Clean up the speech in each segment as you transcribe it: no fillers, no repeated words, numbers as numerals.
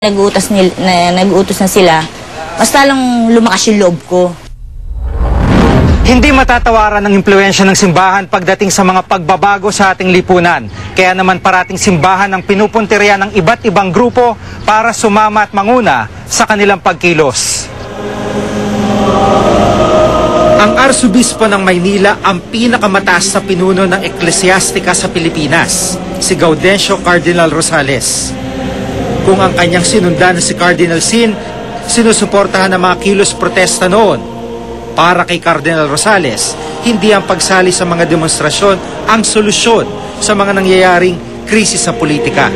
nag-uutos na sila, mas lalong lumakas yung loob ko. Hindi matatawaran ang impluwensya ng simbahan pagdating sa mga pagbabago sa ating lipunan. Kaya naman parating simbahan ang pinupuntirya ng iba't ibang grupo para sumama at manguna sa kanilang pagkilos. Ang Arsobispo ng Maynila ang pinakamataas na pinuno ng eklesyastika sa Pilipinas, si Gaudencio Cardinal Rosales. Kung ang kanyang sinundan na si Cardinal Sin, sinusuportahan ng mga kilos protesta noon. Para kay Cardinal Rosales, hindi ang pagsali sa mga demonstrasyon ang solusyon sa mga nangyayaring krisis sa politika.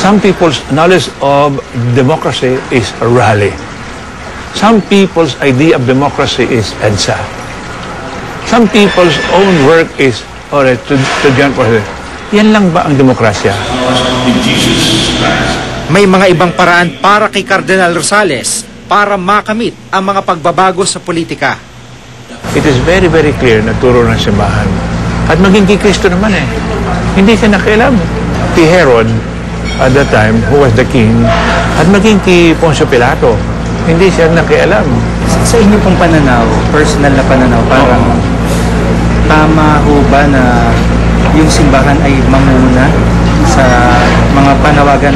Some people's knowledge of democracy is a rally. Some people's idea of democracy is EDSA. Some people's own work is to join forces. Yan lang ba ang demokrasya? May mga ibang paraan para kay Cardinal Rosales para makamit ang mga pagbabago sa politika. It is very, very clear na turo ng simbahan. At maging kay Kristo naman hindi siya nakialam. Kay Herod, at that time, who was the king, at maging kay Poncio Pilato, hindi siya nakialam. Sa inyo pong pananaw, personal na pananaw, parang tama ho ba na yung simbahan ay manguna sa mga panawagan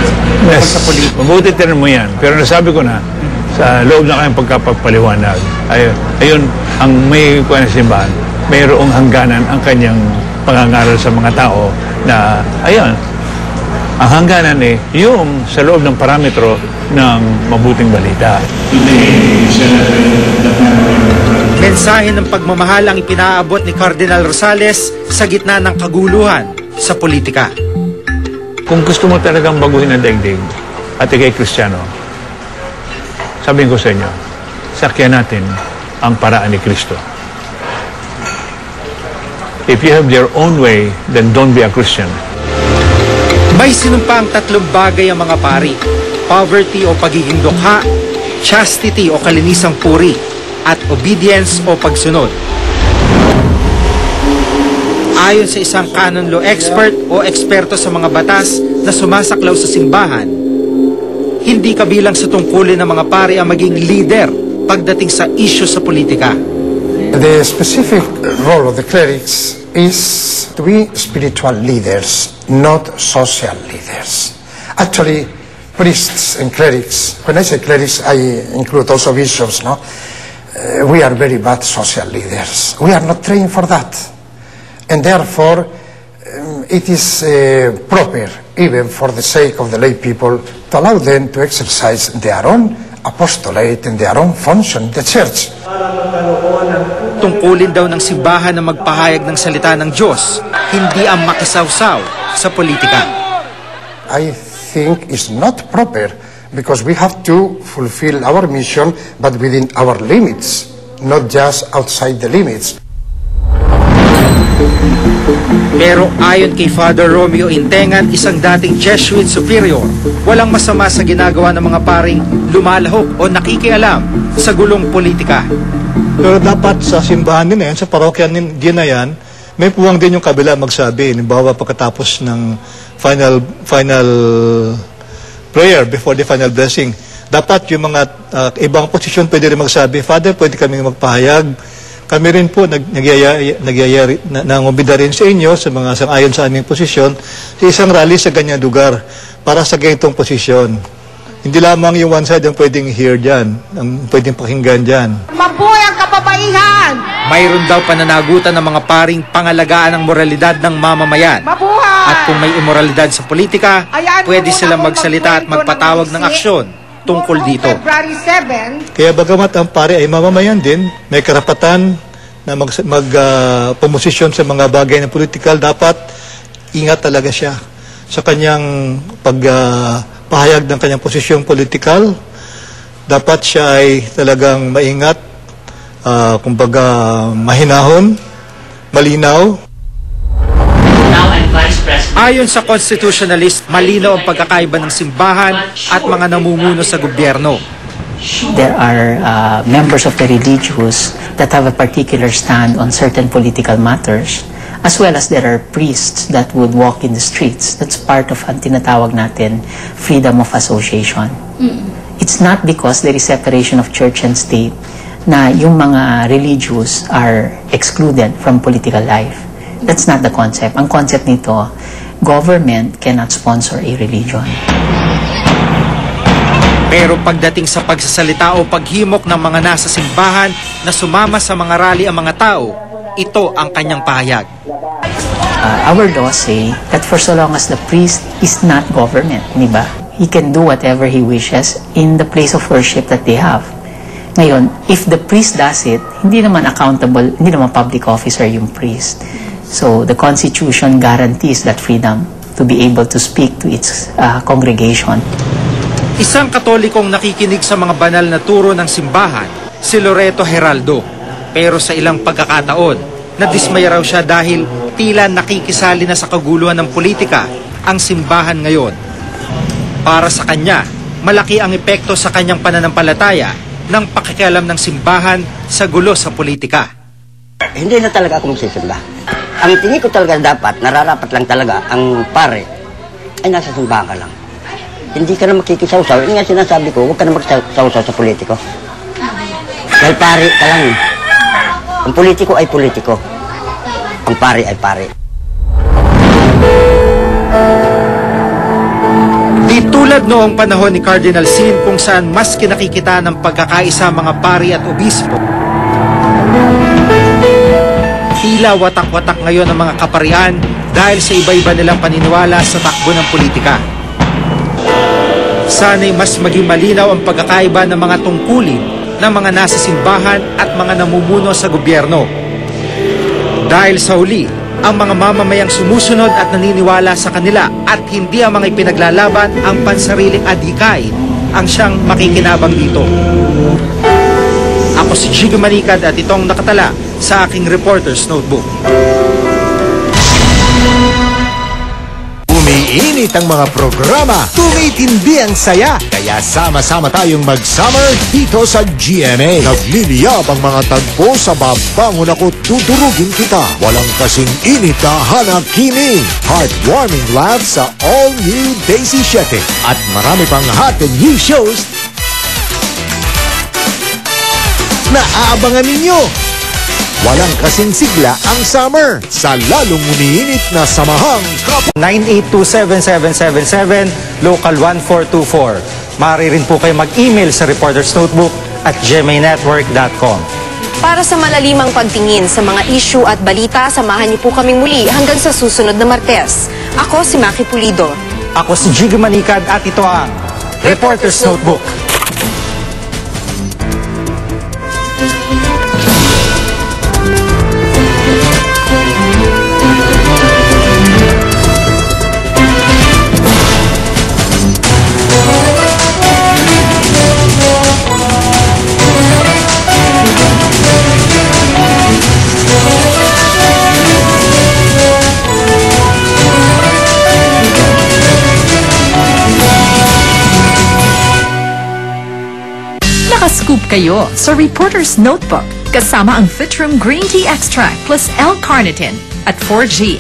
sa politika? Mabuti tinan mo yan. Pero nasabi ko na, sa loob na kayong pagkapagpaliwanag, ayun, ang may kuha ng simbahan, mayroong hangganan ang kanyang pangangaral sa mga tao na, ayun, ang hangganan yung sa loob ng parametro ng mabuting balita. Mensahe ng pagmamahal ang ipinaabot ni Cardinal Rosales sa gitna ng kaguluhan sa politika. Kung gusto mo talagang baguhin ang daigdig at ikay Kristiyano, sabihin ko sa inyo, sakyan natin ang paraan ni Kristo. If you have your own way, then don't be a Christian. May sinumpa ang tatlong bagay ang mga pari: poverty o pagiging dukha, chastity o kalinisang puri, at obedience o pagsunod. Ayon sa isang canon law expert o eksperto sa mga batas na sumasaklaw sa simbahan, hindi kabilang sa tungkulin ng mga pari ang maging leader pagdating sa isyu sa politika. The specific role of the clerics is to be spiritual leaders, not social leaders. Actually, priests and clerics, when I say clerics, I include also bishops, no? We are very bad social leaders. We are not trained for that. And therefore, it is proper, even for the sake of the lay people, to allow them to exercise their own apostolate and their own function in the church. Tungkulin daw ng simbahan na magpahayag ng salita ng Diyos, hindi ang makisawsaw sa politika. I think it's not proper because we have to fulfill our mission but within our limits, not just outside the limits. Pero ayon kay Father Romeo Intengan, isang dating Jesuit superior, walang masama sa ginagawa ng mga paring lumalahok o nakikialam sa gulong politika. Pero dapat sa simbahan din na yan, sa parokya din na yan, may puwang din yung kabila magsabi. Halimbawa pagkatapos ng final prayer before the final blessing, dapat yung mga ibang posisyon pwede rin magsabi, Father, pwede kami magpahayag. Kami rin po nangubida rin sa inyo sa mga sang-ayon sa aming posisyon sa isang rally sa ganyang lugar para sa ganitong posisyon. Hindi lamang yung one side ang pwedeng hear dyan, ang pwedeng pakinggan dyan. Mabuhay ang kababaihan! Mayroon daw pananagutan ng mga paring pangalagaan ng moralidad ng mamamayan. Mabuhay! At kung may immoralidad sa politika, pwede silang magsalita at magpatawag ng aksyon tungkol dito. February 7. Kaya bagamat ang pare ay mamamayan din, may karapatan na pumosisyon sa mga bagay ng politikal, dapat ingat talaga siya sa kanyang pagpahayag ng kanyang posisyong politikal. Dapat siya ay talagang maingat, kumbaga mahinahon, malinaw. Ayon sa constitutionalist, malinaw ang pagkakaiba ng simbahan at mga namumuno sa gobyerno. There are members of the religious that have a particular stand on certain political matters, As well as there are priests that would walk in the streets. That's part of ang tinatawag natin freedom of association. It's not because there is separation of church and state na yung mga religious are excluded from political life. That's not the concept. Ang concept nito, government cannot sponsor a religion. Pero pagdating sa pagsasalita o paghimok ng mga nasa simbahan na sumama sa mga rally ang mga tao, ito ang kanyang pahayag. Our laws say that for so long as the priest is not government, di ba? He can do whatever he wishes in the place of worship that they have. Ngayon, if the priest does it, hindi naman accountable, hindi naman public officer yung priest. So, the Constitution guarantees that freedom to be able to speak to its congregation. Isang Katolikong nakikinig sa mga banal na turo ng simbahan, si Loreto Heraldo. Pero sa ilang pagkakataon, nadismaya raw siya dahil tila nakikisali na sa kaguluhan ng politika ang simbahan ngayon. Para sa kanya, malaki ang epekto sa kanyang pananampalataya ng pakikialam ng simbahan sa gulo sa politika. Hindi na talaga ako magsisimba. Ang tingin ko talaga dapat, nararapat lang talaga ang pare ay nasa simbahan ka lang. Hindi ka na makikisawsaw. Yung nga sinasabi ko, huwag ka na magsawsaw sa politiko. Dahil pare ka lang. Ang politiko ay politiko. Ang pare ay pare. Di tulad noong panahon ni Cardinal Sin kung saan mas kinakikita ng pagkakaisa mga pari at obispo. Tila watak-watak ngayon ang mga kaparian dahil sa iba-iba nilang paniniwala sa takbo ng politika. Sana'y mas maging malinaw ang pagkakaiba ng mga tungkulin ng mga nasa simbahan at mga namumuno sa gobyerno. Dahil sa huli, ang mga mamamayang sumusunod at naniniwala sa kanila at hindi ang mga ipinaglalaban ang pansariling adhikain ang siyang makikinabang dito. Ako si Jigo Manicad at itong nakatala sa aking Reporter's Notebook. Umiinit ang mga programa, tumitindi ang saya. Kaya sama-sama tayong mag-summer dito sa GMA. Nagliliyab ang mga tagpo sa Babangon Ako't Tuturugin Kita. Walang kasing init na hanakini. Heartwarming laughs sa all-new Daisy 7. At marami pang hot and new shows na aabangan ninyo. Walang kasing sigla ang summer sa lalong umiinit na samahang 9827777, local 1424. Maaari rin po kayo mag-email sa Reporter's Notebook at gmaynetwork.com. Para sa malalimang pagtingin sa mga issue at balita, samahan niyo po kaming muli hanggang sa susunod na Martes. Ako si Maki Pulido. Ako si Jigo Manicad at ito ang Reporter's Notebook. Scoop kayo sa Reporter's Notebook kasama ang Fitrum Green Tea Extract plus L-Carnitine at 4G